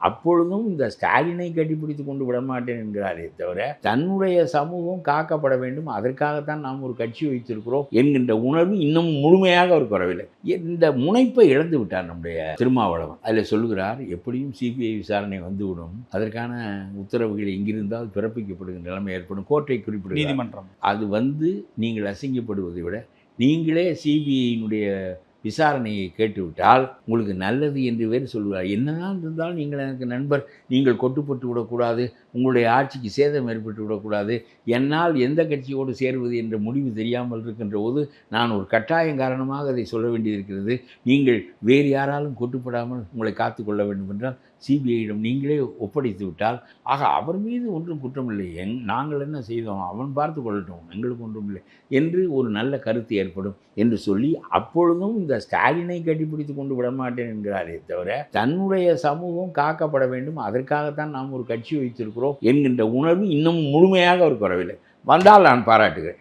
அப்பொழுதும் இந்த ஸ்டாலினை கட்டிப்பிடித்து கொண்டு விடமாட்டேன் என்கிறாரே தவிர தன்னுடைய சமூகம் காக்கப்பட வேண்டும், அதற்காகத்தான் நாம் ஒரு கட்சி வைத்திருக்கிறோம் என்கின்ற உணர்வு இன்னும் முழுமையாக அவருக்கு வரவில்லை. இந்த முனைப்பை இழந்து விட்டார் நம்முடைய திருமாவளவன். அதில் சொல்கிறார், எப்படியும் சிபிஐ விசாரணை வந்துவிடும், அதற்கான உத்தரவுகள் எங்கிருந்தால் பிறப்பிக்கப்படுகிற நிலைமை ஏற்படும், கோர்ட்டை குறிப்பிடும் நீதிமன்றம். அது வந்து நீங்கள் அசிங்கப்படுவதை விட நீங்களே சிபிஐயினுடைய விசாரணையை கேட்டுவிட்டால் உங்களுக்கு நல்லது என்று வேறு சொல்வார். என்னதான் இருந்தாலும் நீங்கள் எனக்கு நண்பர், நீங்கள் கொட்டுப்பட்டு விடக்கூடாது, உங்களுடைய ஆட்சிக்கு சேதம் ஏற்பட்டு விடக்கூடாது, என்னால் எந்த கட்சியோடு சேருவது என்ற முடிவு தெரியாமல் இருக்கின்ற போது நான் ஒரு கட்டாயம் காரணமாக அதை சொல்ல வேண்டியிருக்கிறது. நீங்கள் வேறு யாராலும் கொட்டுப்படாமல் உங்களை காத்துக்கொள்ள வேண்டும் என்றால் சிபிஐயிடம் நீங்களே ஒப்படைத்து விட்டால், ஆக அவர் மீது ஒன்றும் குற்றமில்லை, நாங்கள் என்ன செய்தோம், அவன் பார்த்து கொள்ளட்டும், எங்களுக்கு ஒன்றும் இல்லை என்று ஒரு நல்ல கருத்து ஏற்படும் என்று சொல்லி அப்பொழுதும் இந்த ஸ்டாலினை கட்டிப்பிடித்து கொண்டு விடமாட்டேன் என்கிறாரே தவிர தன்னுடைய சமூகம் காக்கப்பட வேண்டும், அதற்காகத்தான் நாம் ஒரு கட்சி வைத்திருக்கிறோம் என்கின்ற உணர்வு இன்னும் முழுமையாக அவருக்கு வரவில்லை. வந்தால் நான் பாராட்டுகிறேன்.